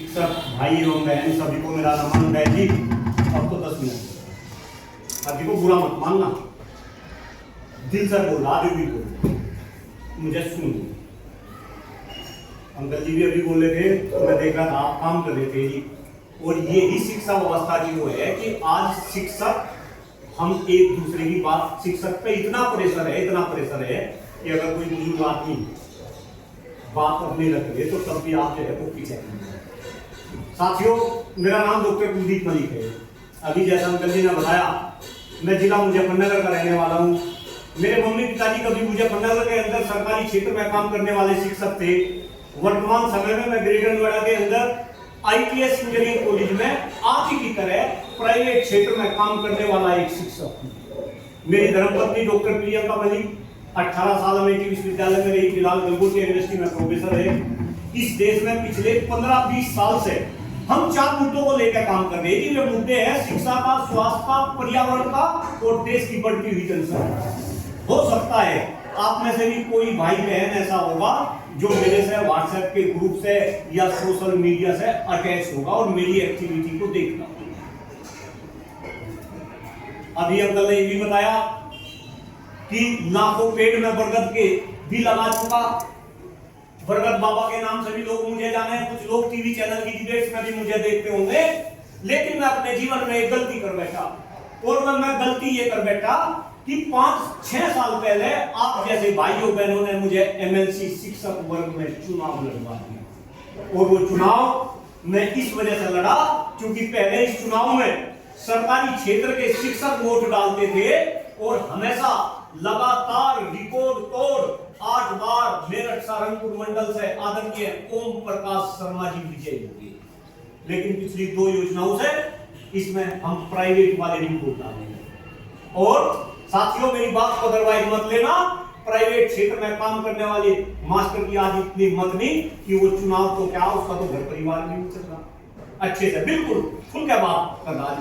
सब भाई एवं बहन सभी को मेरा नमन है जी। अब तो 10 मिनट अभी को बुरा मत मानना, दिल से बोल रहा भी बोल, मुझे सुन। अंकल जी भी अभी बोले थे तो मैं देख रहा था आप काम कर रहे थे जी। और ये ही शिक्षा व्यवस्था की वो है कि आज शिक्षक हम एक दूसरे की बात, शिक्षक पे इतना प्रेशर है कि अगर कोई बुजुर्ग आदमी बात अपनी रख ले तो तब भी आप जो है वो पीछे। साथियों, मेरा नाम डॉक्टर कुलदीप मलिक है। अभी जैसा अंकल जी ने बताया, मैं जिला मुजफ्फरनगर का रहने वाला हूँ। मेरे मम्मी पिताजी कभी मुजफ्फरनगर के अंदर सरकारी क्षेत्र में काम करने वाले शिक्षक थे। वर्तमान समय में मैं ग्रेटर नोएडा के अंदर IPS इंजीनियरिंग कॉलेज में आप ही की तरह प्राइवेट क्षेत्र में काम करने वाला एक शिक्षक हूँ। मेरी धर्मपत्नी डॉक्टर प्रियंका मलिक 18 साल अमेरिकी विश्वविद्यालय में रही, फिलहाल गलगोटी यूनिवर्सिटी में प्रोफेसर है। इस देश में पिछले 15-20 साल से हम 4 मुद्दों को लेकर काम कर रहे हैं। ये मुद्दे हैं शिक्षा का, स्वास्थ्य का, पर्यावरण का और देश की बढ़ती हुई जनसंख्या। हो सकता है आप में से भी कोई भाई बहन ऐसा होगा जो मेरे से व्हाट्सएप के ग्रुप से या सोशल मीडिया से अटैच होगा और मेरी एक्टिविटी को देखता होगा। अभी अंकल ने ये भी बताया कि लाखों पेड़ में बरगद के भी लगा चुका। बरगद बाबा के नाम से भी लोग मुझे जाने, कुछ लोग टीवी चैनल की डिबेट्स में भी मुझे देखते होंगे। लेकिन मैं अपने जीवन में एक गलती कर बैठा, और मैं गलती ये कर बैठा कि 5-6 साल पहले आप जैसे भाइयों बहनों ने मुझे MLC शिक्षक वर्ग में चुनाव लड़वा दिया। और वो चुनाव मैं इस वजह से लड़ा क्योंकि पहले इस चुनाव में सरकारी क्षेत्र के शिक्षक वोट डालते थे और हमेशा लगातार रिकॉर्ड तोड़ 8 बार मेरठ सहारनपुर मंडल से आदरणीय ओम प्रकाश शर्मा जी विजयी हो गए। लेकिन पिछली 2 योजनाओं से इसमें हम प्राइवेट वाले भी वोट डालेंगे। और साथियों, मेरी बात को अदरवाइज मत लेना, प्राइवेट क्षेत्र में काम करने वाले मास्टर की आज इतनी मत नहीं कि वो चुनाव तो क्या, उसका तो घर परिवार नहीं चल रहा अच्छे से, बिल्कुल खुल के बात कर रहा।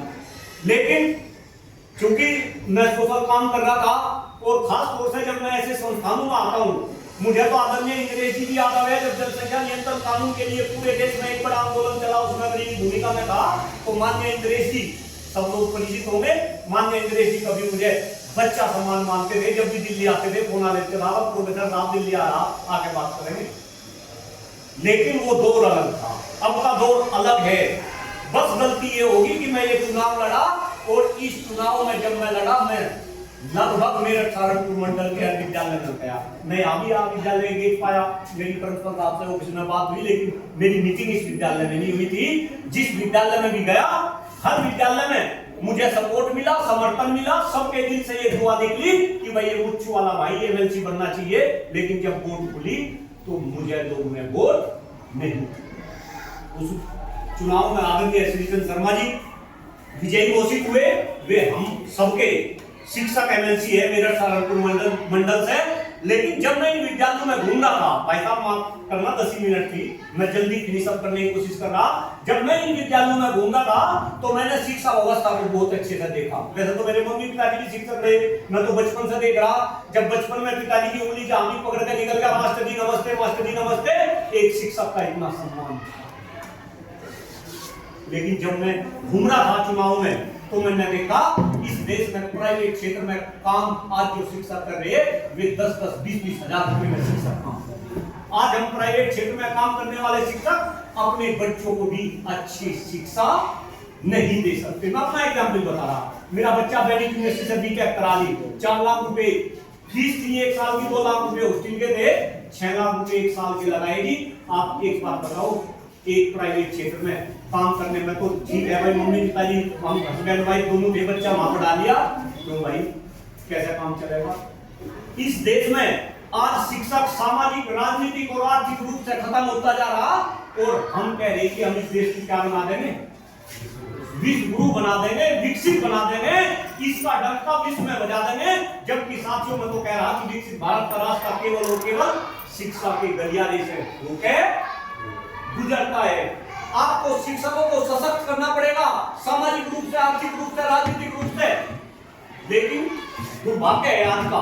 लेकिन क्योंकि मैं सोशल काम कर रहा था और खास तौर से जब मैं ऐसे संस्थानों में आता हूँ, मुझे तो आदरणीय इंदिरा जी भी याद आ गए। जब जनसंख्या नियंत्रण कानून के लिए पूरे देश में एक बड़ा आंदोलन चला, उसमें मेरी भूमिका में था। तो माननीय इंदिरा जी, सब लोग परिचित होंगे, माननीय इंदिरा जी कभी मुझे बच्चा सम्मान मानते थे। जब भी दिल्ली आते थे फोन आ लेते थे, प्रोफेसर साहब दिल्ली आ रहा, आके बात करेंगे। लेकिन वो दौर अलग था, अब का दौर अलग है। बस गलती ये होगी कि मैं ये चुनाव लड़ा, और इस चुनाव में जब मैं लड़ा, मैं लगभग मेरठ सहारनपुर मंडल के विद्यालय में गया। मैं अभी विद्यालय देख पाया, मेरी प्रिंसिपल साहब से ऑफिस में बात हुई, लेकिन मेरी मीटिंग इस विद्यालय में नहीं हुई थी। जिस विद्यालय में भी गया, हर विद्यालय में मुझे सपोर्ट मिला, समर्थन मिला। सबके दिल से ये दुआ निकली कि भाई ये मुच्छु वाला भाई MLC बनना चाहिए। लेकिन जब वोट खुली तो मुझे लोगों ने वोट नहीं। उस चुनाव में आदरणीय श्रीचंद शर्मा जी विजयी घोषित हुए। वे हम सबके शिक्षक MLC है मेरठ सहारनपुर मंडल से। लेकिन जब मैं इन विद्यालयों में घूम रहा था, भाई साहब माफ करना 10 ही मिनट थी, मैं जल्दी फिनिश अप करने की कोशिश कर रहा। जब मैं इन विद्यालयों में घूम रहा था तो मैंने शिक्षा व्यवस्था को बहुत अच्छे से देखा। वैसे तो मेरे मम्मी पिताजी भी शिक्षक थे, मैं तो बचपन से देख रहा। जब बचपन में पिताजी की उंगली जांघी पकड़ के निकल गया, मास्टर जी नमस्ते, मास्टर जी नमस्ते, एक शिक्षक का इतना सम्मान था। लेकिन जब मैं घूम रहा था चुनाव में तो मैंने देखा इस देश में प्राइवेट क्षेत्र में काम आज जो शिक्षक कर रहे हैं वे 10-10, 20-20 हजार रुपए में शिक्षक काम कर रहे हैं। आज हम प्राइवेट क्षेत्र में काम करने वाले शिक्षक अपने बच्चों को भी अच्छी शिक्षा नहीं दे सकते। मैं अपना एग्जाम्पल बता रहा, मेरा बच्चा वैदिक यूनिवर्सिटी से BTech करा ली, 4 लाख रुपए फीस थी, 1 साल की 2 लाख रुपए हॉस्टल के थे, 6 लाख रुपए 1 साल के लगाएगी। आप एक बात बताओ, एक प्राइवेट क्षेत्र में काम करने में तो ठीक है भाई, मम्मी पिताजी हम हस्बैंड वाइफ दोनों थे, बच्चा वहां पर डाल दिया, क्यों भाई कैसे काम चलेगा? इस देश में आज शिक्षक सामाजिक, राजनीतिक और आर्थिक रूप से खत्म होता जा रहा, और हम कह रहे कि हम इस देश को क्या बना देंगे, विश्व गुरु बना देंगे, विकसित बना देंगे, इसका डंका विश्व में बजा देंगे। जबकि साथियों में तो कह रहा कि विकसित भारत का रास्ता केवल और केवल शिक्षा के गलियारे से होके गुजरता है। आपको शिक्षकों को सशक्त करना पड़ेगा, सामाजिक रूप से, आर्थिक रूप से, राजनीतिक रूप से। लेकिन दुर्भाग्य है आज का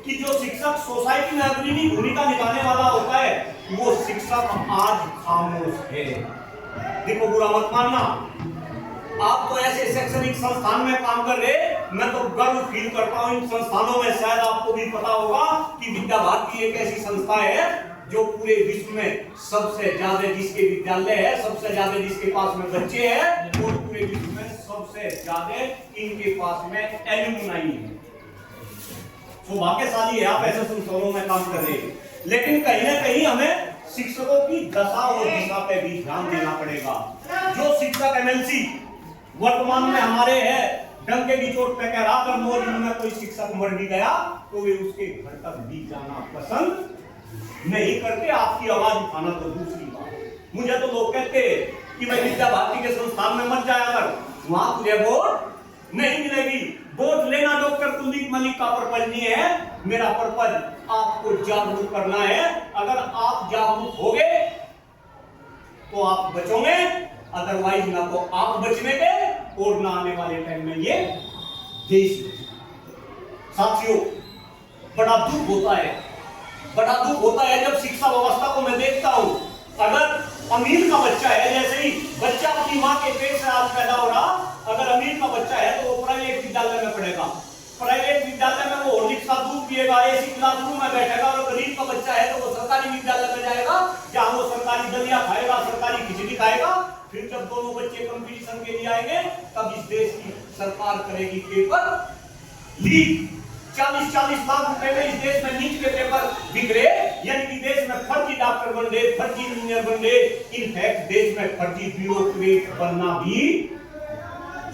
कि जो शिक्षक सोसाइटी में अग्रणी भूमिका निभाने वाला होता है, वो शिक्षक आज खामोश है। देखो बुरा मत मानना, आप तो ऐसे शैक्षणिक संस्थान में काम कर रहे, मैं तो गर्व फील करता हूं इन संस्थानों में। शायद आपको भी पता होगा कि विद्या भारती एक ऐसी संस्था है जो पूरे विश्व में सबसे ज्यादा जिसके विद्यालय है, सबसे ज्यादा जिसके पास में बच्चे हैं, और पूरे विश्व में सबसे ज्यादा इनके पास में एल्यूमनाई है। सौभाग्यशाली है आप ऐसे संस्थानों में काम कर रहे हैं। लेकिन कहीं ना कहीं हमें शिक्षकों की दशा और दिशा पे भी ध्यान देना पड़ेगा। जो शिक्षक एमएलसी वर्तमान में हमारे हैं, डंके की चोट पे कह रहा, अगर मौजूद में कोई शिक्षक मर भी गया तो वे उसके घर तक भी जाना पसंद नहीं करते। आपकी आवाज उठाना तो दूसरी बात। मुझे तो लोग कहते कि मैं विद्या भारती के संस्थान में मत जाया कर, वहां तुझे वोट नहीं मिलेगी। वोट लेना डॉक्टर कुलदीप मलिक का पर्पज नहीं है, मेरा पर्पज आपको जागरूक करना है। अगर आप जागरूक होगे तो आप बचोगे, अदरवाइज ना तो आप बचने के और ना आने वाले टाइम में ये देश। साथियों, बड़ा दुख होता है, बड़ा दुख होता है जब शिक्षा व्यवस्था को मैं देखता हूं। अगर अमीर का बच्चा है, जैसे ही बच्चा अपनी मां के पेट से आज पैदा हो रहा, अगर अमीर का बच्चा है तो वो प्राइवेट विद्यालय में पढ़ेगा। प्राइवेट विद्यालय में वो हॉर्लिक्स का दूध पिएगा, एसी क्लासरूम में बैठेगा। और गरीब का बच्चा है तो वो सरकारी विद्यालय में जाएगा, जहां वो सरकारी दलिया खाएगा, सरकारी खिचड़ी खाएगा। फिर जब दोनों बच्चे कंपटीशन के लिए आएंगे तब इस देश की सरकार करेगी पेपर लीक। 40-40 लाख रुपए में इस देश में नीट के पेपर बिक रहे, यानी कि देश में फर्जी डॉक्टर बन रहे, फर्जी इंजीनियर बन रहे। इनफैक्ट देश में फर्जी ब्यूरोक्रेट बनना भी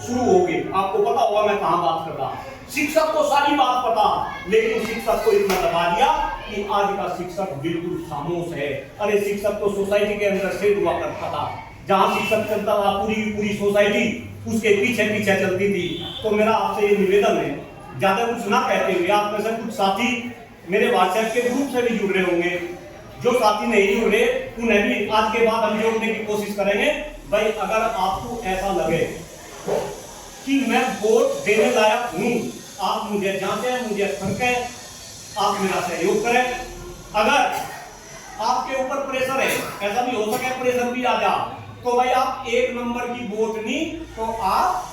शुरू हो गए। आपको पता होगा मैं कहां बात कर रहा। शिक्षक को सारी बात पता, लेकिन शिक्षक को इतना दबा दिया कि आज का शिक्षक बिल्कुल खामोश है। अरे शिक्षक तो सोसाइटी के अंदर से हुआ करता था, जहां शिक्षक चलता था पूरी सोसाइटी उसके पीछे पीछे चलती थी। तो मेरा आपसे ये निवेदन है, ज्यादा कुछ ना कहते हुए, आप में से कुछ साथी मेरे व्हाट्सएप के ग्रुप से भी जुड़ रहे होंगे, जो साथी नहीं जुड़ रहे उन्हें भी आज के बाद हम जोड़ने की कोशिश करेंगे। भाई अगर आपको ऐसा लगे कि मैं वोट देने लायक हूं, आप मुझे जांचें, मुझे परखें, आप मेरा सहयोग करें। अगर आपके ऊपर प्रेशर है, ऐसा भी हो सके प्रेशर भी आ जा, तो भाई आप 1 नंबर की वोट नहीं तो आप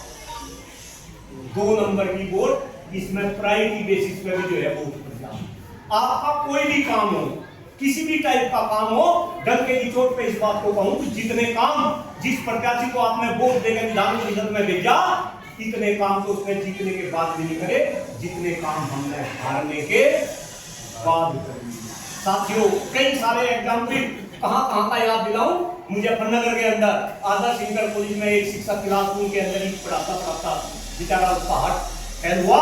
2 नंबर की वोट, इसमें प्रायोरिटी बेसिस पे भी जो है वोट कर जाओ। आपका कोई भी काम हो, किसी भी टाइप का काम हो, डंके की चोट पे इस बात को कहूं कि जितने काम जिस प्रत्याशी को आपने वोट देकर विधान परिषद में भेजा, इतने काम तो उसने जीतने के बाद भी नहीं करे जितने काम हमने हारने के बाद करे। साथियों, कई सारे एग्जाम्पल कहां का याद दिलाऊं। मुजफ्फरनगर के अंदर आदर्श इंटर कॉलेज में एक शिक्षक क्लासरूम के अंदर ही पढ़ाता बेचारा, उसका हार्ट फेल हुआ।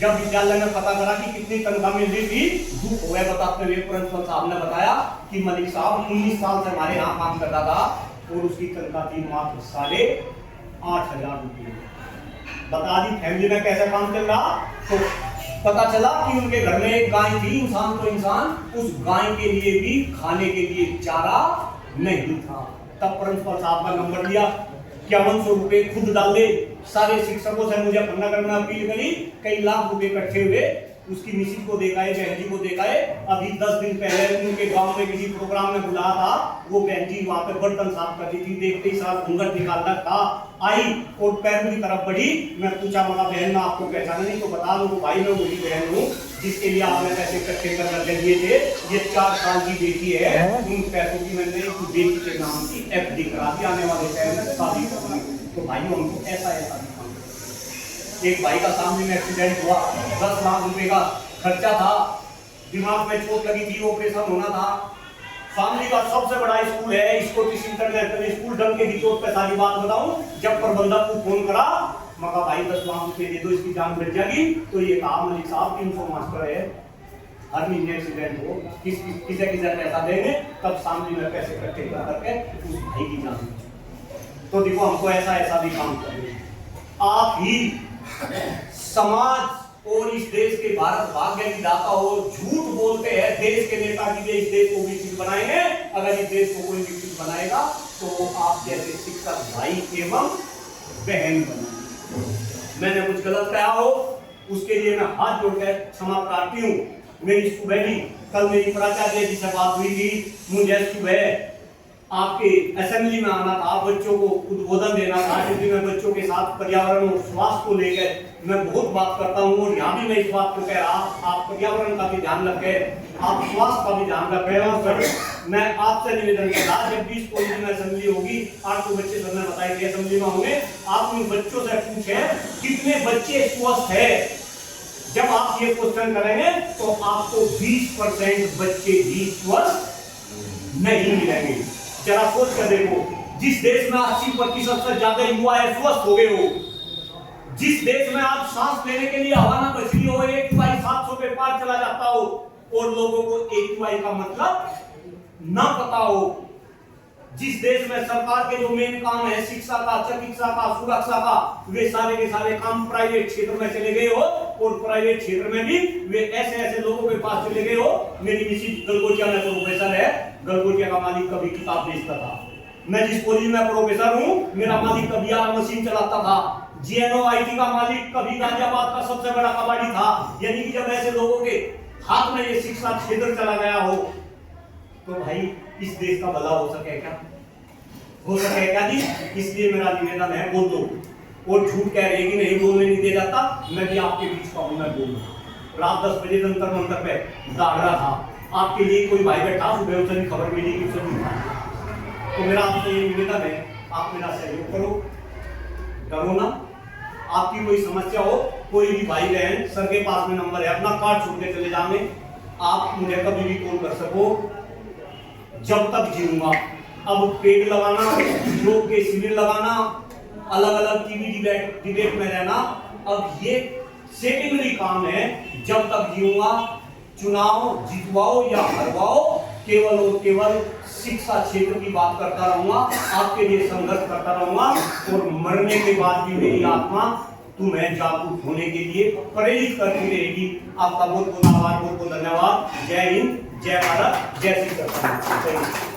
जब विद्यालय में पता करा कि कितनी तनख्वाह मिल रही थी, दुख हो गया। बताते हुए प्रिंसिपल साहब ने बताया कि मलिक साहब 19 साल से हमारे यहाँ काम करता था और उसकी तनख्वाह थी मात्र 8,500 रुपये। बता दी फैमिली में कैसे काम चल रहा। तो पता चला कि उनके घर में एक गाय थी, इंसान तो इंसान, उस गाय के लिए भी खाने के लिए चारा नहीं था। तब प्रिंसिपल साहब का नंबर लिया, 5100 रुपए खुद डाल दे। सारे शिक्षकों से मुजफ्फरनगर में अपील करी, कई लाख रुपए इकट्ठे हुए। उसकी मिसिज को देखा है, बहन जी को देखा है। अभी 10 दिन पहले उनके गांव में किसी प्रोग्राम में बुलाया था, वो बहन जी वहां पे बर्तन साफ कर रही थी। देखते ही साल घूंघट निकालना था, आई और पैर की तरफ बढ़ी। मैं पूछा, बोला बहन मैं आपको पहचाना नहीं तो बता दो भाई मैं वही बहन हूँ जिसके लिए आपने पैसे इकट्ठे कर दिए थे। ये 4 साल की बेटी है, उन पैसों की मैंने बेटी के नाम की FD करा दी, आने वाले टाइम में शादी करनी। तो भाई हमको ऐसा एक भाई का सामने में एक्सीडेंट हुआ, 10 लाख रुपए का खर्चा था, दिमाग में चोट लगी थी, ऑपरेशन होना था। फैमिली का सबसे बड़ा स्कूल है स्कॉटिश इंटरनेशनल स्कूल, डंके की चोट पे सारी बात बताऊं। जब प्रबंधक को फोन करा, मगा भाई 10 लाख रुपए दे दो, इसकी जान बच जाएगी। तो ये कहा मलिक साहब 300 मास्टर है, हर महीने एक्सीडेंट हो, किसे पैसा देंगे, तब सामने में पैसे इकट्ठे करके उस भाई की जान। तो देखो हमको ऐसा भी काम करना। आप ही समाज और इस देश के भारत भाग्य विधाता हो, झूठ बोलते हैं देश के नेता की इस देश को विकसित बनाएंगे। अगर इस देश को कोई विकसित बनाएगा तो आप जैसे शिक्षक भाई एवं बहन बने। मैंने कुछ गलत कहा हो उसके लिए मैं हाथ जोड़कर क्षमा प्रार्थी हूँ। मेरी सुबह भी कल मेरी प्राचार्य जी से बात हुई थी, मुझे सुबह आपके असेंबली में आना था, बच्चों को उद्बोधन देना था, क्योंकि मैं बच्चों के साथ पर्यावरण और स्वास्थ्य को लेकर मैं बहुत बात करता हूँ और यहाँ भी मैं इस बात को कह रहा, आप पर्यावरण का भी ध्यान रखें, आप स्वास्थ्य का भी ध्यान रखें। और सर मैं आपसे निवेदन कर रहा, जब भी इस कॉलेज में असेंबली होगी, आपको बच्चे सर ने बताया कि असेंबली में होंगे, आप उन बच्चों से पूछे कितने बच्चे स्वस्थ है। जब आप ये क्वेश्चन करेंगे तो आपको 20% बच्चे भी स्वस्थ नहीं मिलेंगे। जरा सोच कर देखो, जिस देश में 80% से ज्यादा युवा है स्वस्थ हो गए हो, जिस देश में आप सांस लेने के लिए हवा ना बच रही हो, AQI 700 पे पार चला जाता हो और लोगों को AQI का मतलब ना पता हो, जिस देश में सरकार के जो मेन काम है शिक्षा का, चिकित्सा का, सुरक्षा का, वे सारे के सारे काम प्राइवेट क्षेत्र में चले गए हो और प्राइवेट क्षेत्र में भी वे ऐसे ऐसे लोगों के पास चले गए हो। मेरी मिसिस गलगोटिया में प्रोफेसर है, गलगोटिया का मालिक कभी किताब बेचता था, मैं जिस कॉलेज में प्रोफेसर हूँ मेरा मालिक कभी मशीन चलाता था, GNOIT का मालिक कभी गाजियाबाद का सबसे बड़ा कबाड़ी था। यानी कि जब ऐसे लोगों के हाथ में ये शिक्षा क्षेत्र चला गया हो तो भाई इस देश का भला हो सके क्या? हो सके क्या जी? इसलिए मेरा निवेदन है, बोल दो। और झूठ कह रहे कि नहीं बोलने नहीं दिया जाता, मैं भी आपके बीच का हूं, मैं बोलूं। रात 10 बजे जंतर मंतर पे दागड़ा था, आपके लिए कोई भाई बैठा, सुबह उसे खबर मिली कि उसे नहीं था। तो मेरा आपसे ये निवेदन है, आप मेरा सहयोग करो, डरो ना। आपकी कोई समस्या हो, कोई भी भाई बहन, सर के पास में नंबर है, अपना कार्ड छोड़ के चले जाने, आप मुझे कभी भी कॉल कर सको, जब तक जीऊंगा। अब पेड़ लगाना, योग के शिविर लगाना, अलग अलग टीवी डिबेट में रहना, अब ये सेकेंडरी काम है। जब तक जीऊंगा चुनाव जितवाओ या हरवाओ, केवल और केवल शिक्षा क्षेत्र की बात करता रहूंगा, आपके लिए संघर्ष करता रहूंगा और मरने के बाद भी मेरी आत्मा तुम्हें जागरूक होने के लिए प्रेरित करती रहेगी। आपका बहुत बहुत आभार, बहुत बहुत धन्यवाद। जय हिंद, जय भारत, जय श्री कृष्ण।